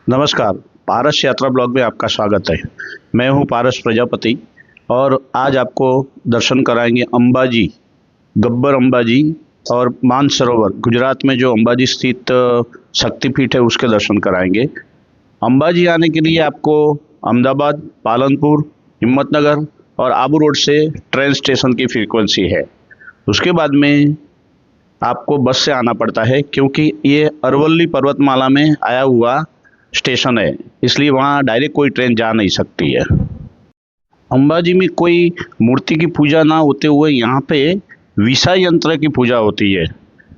नमस्कार, पारस यात्रा ब्लॉग में आपका स्वागत है। मैं हूं पारस प्रजापति और आज आपको दर्शन कराएंगे अंबाजी, गब्बर अंबाजी और मानसरोवर, गुजरात में जो अंबाजी स्थित शक्तिपीठ है उसके दर्शन कराएंगे। अंबाजी आने के लिए आपको अहमदाबाद, पालनपुर, हिम्मतनगर और आबू रोड से ट्रेन स्टेशन की फ्रीक्वेंसी है। उसके बाद में आपको बस से आना पड़ता है क्योंकि ये अरवल्ली पर्वतमाला में आया हुआ स्टेशन है, इसलिए वहाँ डायरेक्ट कोई ट्रेन जा नहीं सकती है। अंबाजी में कोई मूर्ति की पूजा ना होते हुए यहाँ पे विसा यंत्र की पूजा होती है,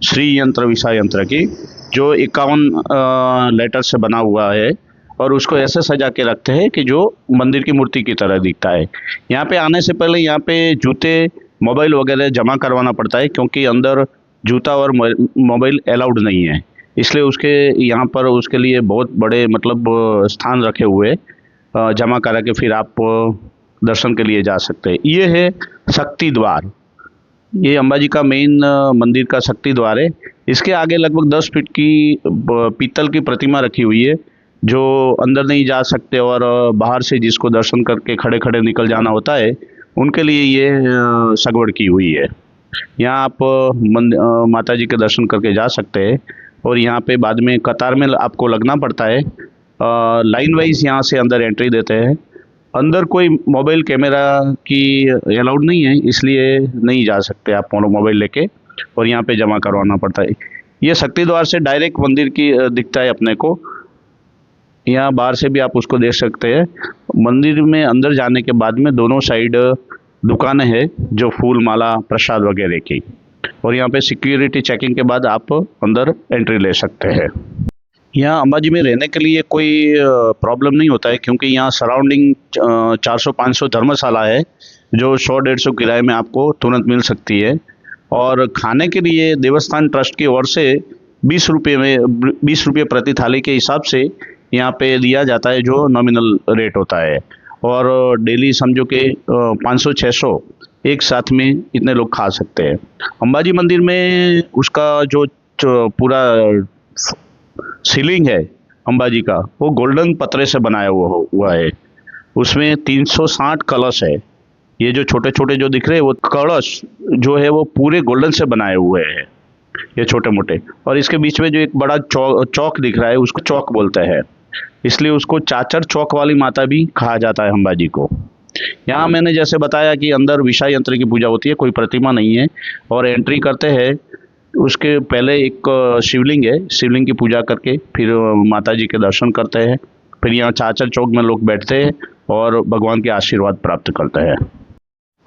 श्री यंत्र विसा यंत्र की, जो 51 लेटर से बना हुआ है और उसको ऐसे सजा के रखते हैं कि जो मंदिर की मूर्ति की तरह दिखता है। यहाँ पे आने से पहले यहाँ पे जूते, मोबाइल वगैरह जमा करवाना पड़ता है क्योंकि अंदर जूता और मोबाइल अलाउड नहीं है, इसलिए उसके यहाँ पर उसके लिए बहुत बड़े स्थान रखे हुए जमा करा के फिर आप दर्शन के लिए जा सकते हैं। ये है शक्ति द्वार, ये अंबाजी का मेन मंदिर का शक्ति द्वार है। इसके आगे लगभग 10 फीट की पीतल की प्रतिमा रखी हुई है, जो अंदर नहीं जा सकते और बाहर से जिसको दर्शन करके खड़े खड़े निकल जाना होता है उनके लिए ये सगवड़ की हुई है। यहाँ आप माता जी के दर्शन करके जा सकते हैं और यहाँ पे बाद में कतार में आपको लगना पड़ता है। लाइन वाइज यहाँ से अंदर एंट्री देते हैं। अंदर कोई मोबाइल कैमरा की अलाउड नहीं है, इसलिए नहीं जा सकते आप मोबाइल लेके, और यहाँ पे जमा करवाना पड़ता है। ये शक्ति द्वार से डायरेक्ट मंदिर की दिखता है अपने को। यहाँ बाहर से भी आप उसको देख सकते हैं। मंदिर में अंदर जाने के बाद में दोनों साइड दुकानें हैं जो फूल माला प्रसाद वगैरह की, और यहाँ पे सिक्योरिटी चेकिंग के बाद आप अंदर एंट्री ले सकते हैं। यहाँ अंबाजी में रहने के लिए कोई प्रॉब्लम नहीं होता है क्योंकि यहाँ सराउंडिंग 400-500 धर्मशाला है जो 100-150 किराए में आपको तुरंत मिल सकती है। और खाने के लिए देवस्थान ट्रस्ट की ओर से 20 रुपये प्रति थाली के हिसाब से यहाँ पे दिया जाता है, जो नॉमिनल रेट होता है। और डेली समझो कि 500-600 एक साथ में इतने लोग खा सकते हैं। अंबाजी मंदिर में उसका जो पूरा सीलिंग है अंबाजी का, वो गोल्डन पत्रे से बनाया हुआ है। उसमें 360 कलश है। ये जो छोटे छोटे जो दिख रहे हैं वो कलश जो है वो पूरे गोल्डन से बनाए हुए हैं, ये छोटे मोटे। और इसके बीच में जो एक बड़ा चौक दिख रहा है उसको चौक बोलते हैं, इसलिए उसको चाचर चौक वाली माता भी कहा जाता है अंबाजी को। यहाँ मैंने जैसे बताया कि अंदर विषा यंत्र की पूजा होती है, कोई प्रतिमा नहीं है। और एंट्री करते हैं उसके पहले एक शिवलिंग है, शिवलिंग की पूजा करके फिर माता जी के दर्शन करते हैं। फिर यहाँ चाचर चौक में लोग बैठते हैं और भगवान के आशीर्वाद प्राप्त करते हैं।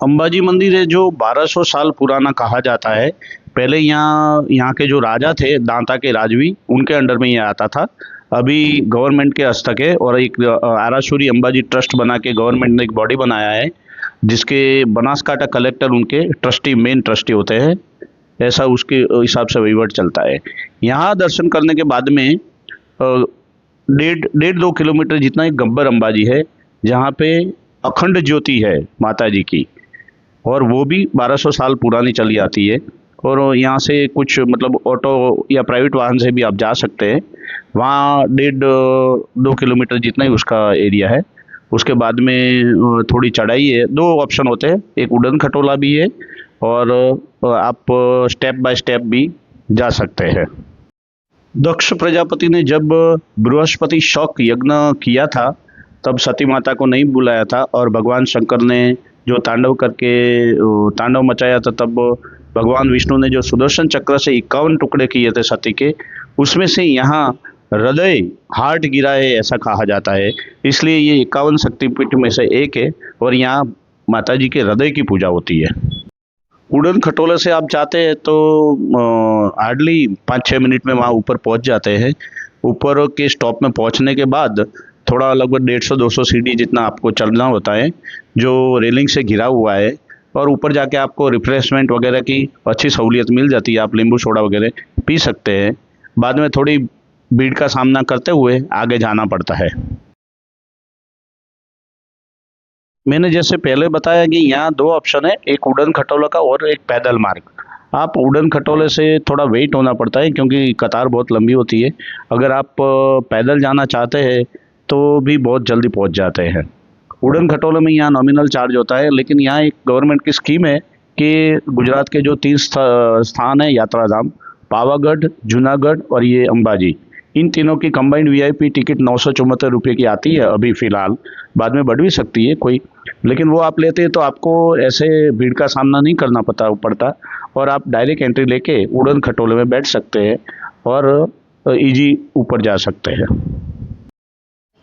अंबाजी मंदिर है जो 1200 साल पुराना कहा जाता है। पहले यहाँ के जो राजा थे, दांता के राजवी, उनके अंडर में ये आता था। अभी गवर्नमेंट के हस्तक है और एक आरासूरी अंबाजी ट्रस्ट बना के गवर्नमेंट ने एक बॉडी बनाया है जिसके बनासकांठा कलेक्टर उनके ट्रस्टी, मेन ट्रस्टी होते हैं। ऐसा उसके हिसाब से वहीवट चलता है। यहाँ दर्शन करने के बाद में 1.5-2 किलोमीटर जितना एक गब्बर अंबाजी है जहाँ पे अखंड ज्योति है माता जी की, और वो भी 1200 साल पुरानी चली आती है। और यहाँ से कुछ ऑटो या प्राइवेट वाहन से भी आप जा सकते हैं। वहाँ 1.5-2 किलोमीटर जितना ही उसका एरिया है। उसके बाद में थोड़ी चढ़ाई है। 2 ऑप्शन होते हैं, एक उड़न खटोला भी है और आप स्टेप बाय स्टेप भी जा सकते हैं। दक्ष प्रजापति ने जब बृहस्पति शक यज्ञ किया था तब सती माता को नहीं बुलाया था, और भगवान शंकर ने जो तांडव मचाया था, तब भगवान विष्णु ने जो सुदर्शन चक्र से 51 टुकड़े किए थे सती के, उसमें से यहाँ हृदय, हार्ट गिरा है ऐसा कहा जाता है। इसलिए ये 51 शक्तिपीठ में से एक है और यहाँ माता जी के हृदय की पूजा होती है। उड़न खटोले से आप जाते हैं तो हार्डली 5-6 मिनट में वहाँ ऊपर पहुँच जाते हैं। ऊपर के स्टॉप में पहुँचने के बाद थोड़ा लगभग 150-200 सीढ़ी जितना आपको चलना होता है, जो रेलिंग से घिरा हुआ है। और ऊपर जाके आपको रिफ्रेशमेंट वगैरह की अच्छी सहूलियत मिल जाती है, आप नींबू सोडा वगैरह पी सकते हैं। बाद में थोड़ी भीड़ का सामना करते हुए आगे जाना पड़ता है। मैंने जैसे पहले बताया कि यहाँ दो ऑप्शन है, एक उड़न खटोला का और एक पैदल मार्ग। आप उड़न खटोले से थोड़ा वेट होना पड़ता है क्योंकि कतार बहुत लंबी होती है। अगर आप पैदल जाना चाहते हैं तो भी बहुत जल्दी पहुँच जाते हैं। उड़न खटोले में यहाँ नॉमिनल चार्ज होता है, लेकिन यहाँ एक गवर्नमेंट की स्कीम है कि गुजरात के जो तीन स्थान है यात्रा धाम, पावागढ़, जूनागढ़ और ये अंबाजी, इन तीनों की कंबाइंड वीआईपी टिकट 974 रुपये की आती है अभी फ़िलहाल। बाद में बढ़ भी सकती है कोई, लेकिन वो आप लेते हैं तो आपको ऐसे भीड़ का सामना नहीं करना पड़ता और आप डायरेक्ट एंट्री लेके उड़न खटोले में बैठ सकते हैं और इजी ऊपर जा सकते हैं।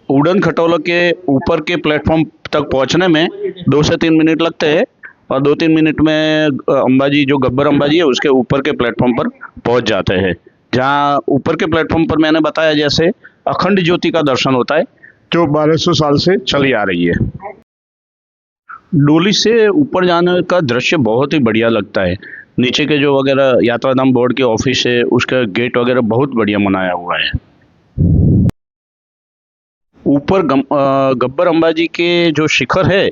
उड़न खटोला के ऊपर के प्लेटफॉर्म तक पहुंचने में 2 से 3 मिनट लगते हैं और 2-3 मिनट में अंबाजी, जो गब्बर अंबाजी है, उसके ऊपर के प्लेटफॉर्म पर पहुंच जाते हैं। जहां ऊपर के प्लेटफॉर्म पर मैंने बताया जैसे अखंड ज्योति का दर्शन होता है, जो 1200 साल से चली आ रही है। डोली से ऊपर जाने का दृश्य बहुत ही बढ़िया लगता है। नीचे के जो वगैरह यात्राधाम बोर्ड के ऑफिस है, उसका गेट वगैरह बहुत बढ़िया बनाया हुआ है। ऊपर गब्बर अंबाजी के जो शिखर है,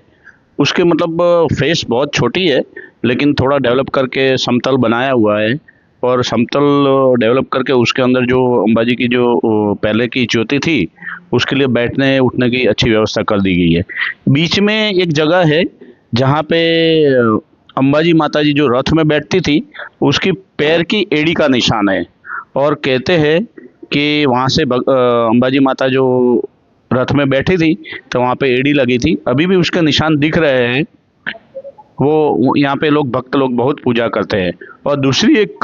उसके मतलब फेस बहुत छोटी है, लेकिन थोड़ा डेवलप करके समतल बनाया हुआ है और समतल डेवलप करके उसके अंदर जो अंबाजी की जो पहले की ज्योति थी, उसके लिए बैठने उठने की अच्छी व्यवस्था कर दी गई है। बीच में एक जगह है जहाँ पे अंबाजी माता जी जो रथ में बैठती थी, उसकी पैर की एड़ी का निशान है और कहते हैं कि वहाँ से अंबाजी माता जो रथ में बैठी थी तो वहाँ पे एड़ी लगी थी, अभी भी उसके निशान दिख रहे हैं। वो यहाँ पे लोग, भक्त लोग बहुत पूजा करते हैं। और दूसरी एक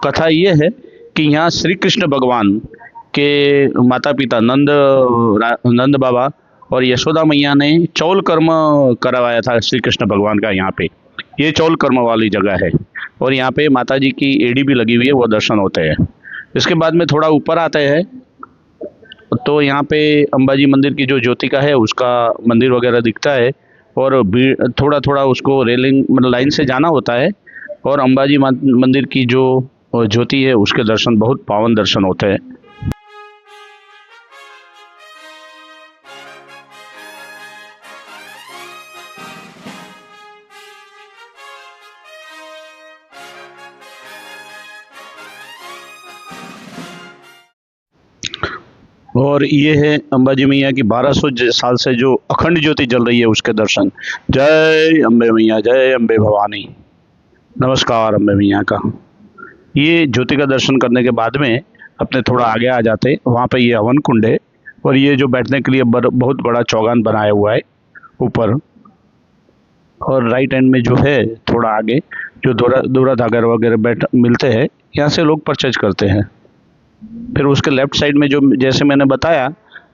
कथा ये है कि यहाँ श्री कृष्ण भगवान के माता पिता नंद बाबा और यशोदा मैया ने चौल कर्म करवाया था श्री कृष्ण भगवान का। यहाँ पे ये चौल कर्म वाली जगह है और यहाँ पे माता जी की एड़ी भी लगी हुई है, वो दर्शन होते हैं। इसके बाद में थोड़ा ऊपर आते हैं तो यहाँ पे अंबाजी मंदिर की जो ज्योतिका है उसका मंदिर वगैरह दिखता है और थोड़ा थोड़ा उसको रेलिंग मतलब लाइन से जाना होता है और अंबाजी मंदिर की जो ज्योति है उसके दर्शन, बहुत पावन दर्शन होते हैं। और ये है अंबाजी मैया की 1200 साल से जो अखंड ज्योति जल रही है, उसके दर्शन। जय अम्बे मैया, जय अम्बे भवानी, नमस्कार अम्बे मैया का। ये ज्योति का दर्शन करने के बाद में अपने थोड़ा आगे आ जाते, वहाँ पे ये हवन कुंड है और ये जो बैठने के लिए बहुत बड़ा चौगान बनाया हुआ है ऊपर। और राइट हैंड में जो है थोड़ा आगे जो दोरा धागा वगैरह मिलते हैं, यहाँ से लोग परचेज करते हैं। फिर उसके लेफ्ट साइड में जो जैसे मैंने बताया,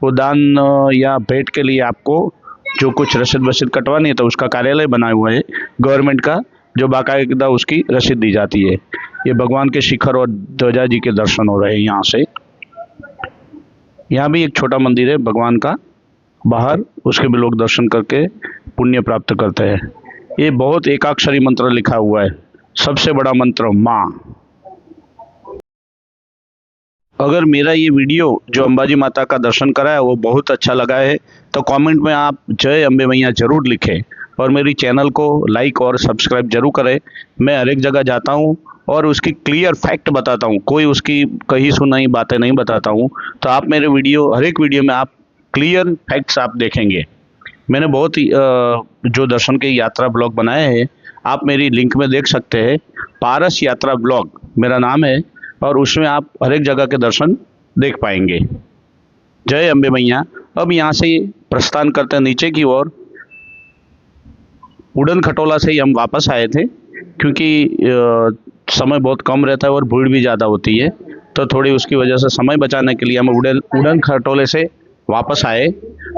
वो दान या भेंट के लिए आपको जो कुछ रसीद वसीद कटवानी है तो उसका कार्यालय बना हुआ है गवर्नमेंट का, जो बाकायदा उसकी रसीद दी जाती है। ये भगवान के शिखर और ध्वजा जी के दर्शन हो रहे हैं यहाँ से। यहाँ भी एक छोटा मंदिर है भगवान का बाहर, उसके भी लोग दर्शन करके पुण्य प्राप्त करते हैं। ये बहुत एकाक्षरी मंत्र लिखा हुआ है, सबसे बड़ा मंत्र माँ। अगर मेरा ये वीडियो जो अंबाजी माता का दर्शन करा है वो बहुत अच्छा लगा है तो कमेंट में आप जय अम्बे मैया ज़रूर लिखें और मेरी चैनल को लाइक और सब्सक्राइब जरूर करें। मैं हर एक जगह जाता हूँ और उसकी क्लियर फैक्ट बताता हूँ, कोई उसकी कही सुनाई बातें नहीं बताता हूँ। तो आप मेरे वीडियो, हर एक वीडियो में आप क्लियर फैक्ट्स आप देखेंगे। मैंने बहुत ही जो दर्शन के यात्रा ब्लॉग बनाए हैं, आप मेरी लिंक में देख सकते हैं। पारस यात्रा ब्लॉग मेरा नाम है और उसमें आप हर एक जगह के दर्शन देख पाएंगे। जय अम्बे मैया। अब यहाँ से प्रस्थान करते हैं नीचे की ओर। उड़न खटोला से ही हम वापस आए थे क्योंकि समय बहुत कम रहता है और भीड़ भी ज़्यादा होती है, तो थोड़ी उसकी वजह से समय बचाने के लिए हम उड़न खटोले से वापस आए।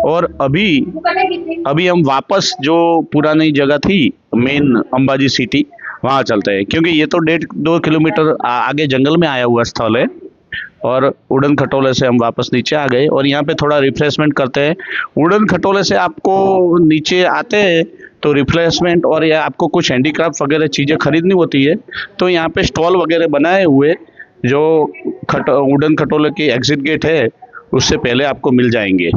और अभी हम वापस जो पुरानी जगह थी मेन अंबाजी सिटी, वहाँ चलते हैं क्योंकि ये तो 1.5-2 किलोमीटर आगे जंगल में आया हुआ स्थल है। और उड़न खटोले से हम वापस नीचे आ गए और यहाँ पे थोड़ा रिफ्रेशमेंट करते हैं। उड़न खटोले से आपको नीचे आते हैं तो रिफ्रेशमेंट और या आपको कुछ हैंडीक्राफ्ट वगैरह चीज़ें खरीदनी होती है तो यहाँ पे स्टॉल वगैरह बनाए हुए जो उड़न खटोले की एग्जिट गेट है उससे पहले आपको मिल जाएंगे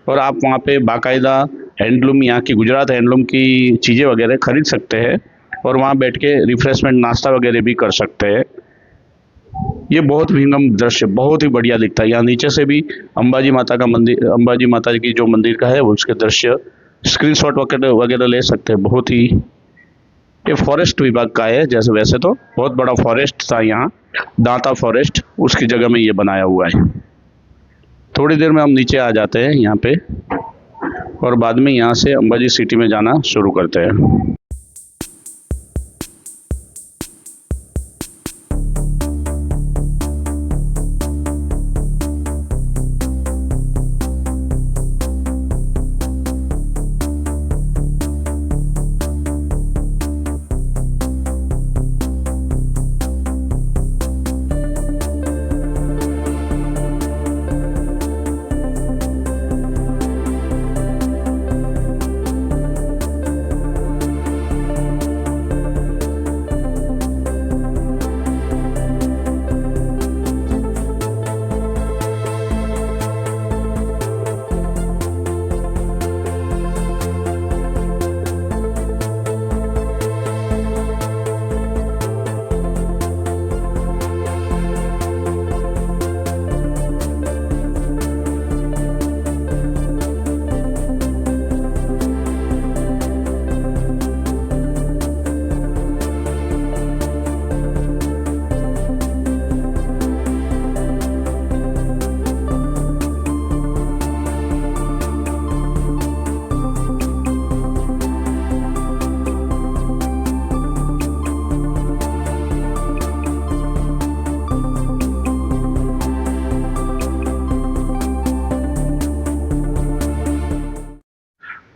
और आप वहाँ पे बाकायदा हैंडलूम, यहाँ की गुजरात हैंडलूम की चीज़ें वगैरह खरीद सकते हैं और वहाँ बैठ के रिफ्रेशमेंट नाश्ता वगैरह भी कर सकते हैं। ये बहुत विहंगम दृश्य, बहुत ही बढ़िया दिखता है। यहाँ नीचे से भी अंबाजी माता का मंदिर, अंबाजी माता की जो मंदिर का है वो उसके दृश्य स्क्रीनशॉट वगैरह वगैरह ले सकते हैं। बहुत ही, ये फॉरेस्ट विभाग का है, जैसे वैसे तो बहुत बड़ा फॉरेस्ट था यहाँ, दांता फॉरेस्ट, उसकी जगह में ये बनाया हुआ है। थोड़ी देर में हम नीचे आ जाते हैं यहाँ पे और बाद में यहाँ से अंबाजी सिटी में जाना शुरू करते हैं।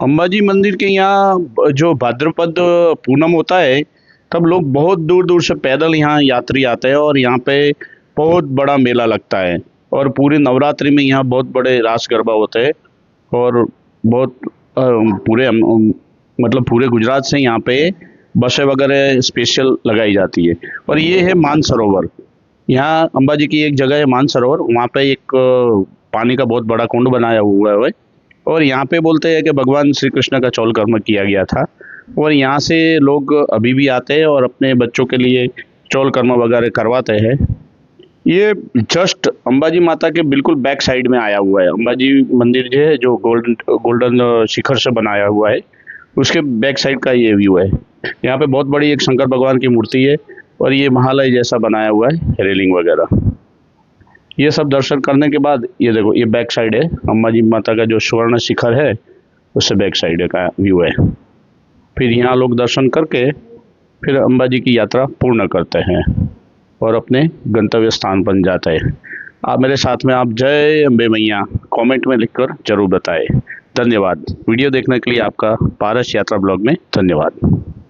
अंबाजी मंदिर के यहाँ जो भाद्रपद पूनम होता है, तब लोग बहुत दूर दूर से पैदल यहाँ यात्री आते हैं और यहाँ पे बहुत बड़ा मेला लगता है। और पूरे नवरात्रि में यहाँ बहुत बड़े रास गरबा होते हैं और बहुत मतलब पूरे गुजरात से यहाँ पे बसें वगैरह स्पेशल लगाई जाती है। और ये है मानसरोवर, यहाँ अंबाजी की एक जगह है मानसरोवर, वहाँ पे एक पानी का बहुत बड़ा कुंड बनाया हुआ है और यहाँ पे बोलते हैं कि भगवान श्री कृष्ण का चौल कर्म किया गया था। और यहाँ से लोग अभी भी आते हैं और अपने बच्चों के लिए चौल कर्म वगैरह करवाते हैं। ये जस्ट अंबाजी माता के बिल्कुल बैक साइड में आया हुआ है। अंबाजी मंदिर जो है, जो गोल्डन शिखर से बनाया हुआ है, उसके बैक साइड का ये व्यू है। यहाँ पे बहुत बड़ी एक शंकर भगवान की मूर्ति है और ये महालय जैसा बनाया हुआ है, रेलिंग वगैरह। ये सब दर्शन करने के बाद ये देखो, ये बैक साइड है अंबाजी माता का जो स्वर्ण शिखर है, उससे बैक साइड का व्यू है। फिर यहाँ लोग दर्शन करके फिर अंबाजी की यात्रा पूर्ण करते हैं और अपने गंतव्य स्थान पर जाते हैं। आप मेरे साथ में आप जय अम्बे मैया कमेंट में लिखकर जरूर बताएं। धन्यवाद। वीडियो देखने के लिए आपका पारस यात्रा ब्लॉग में धन्यवाद।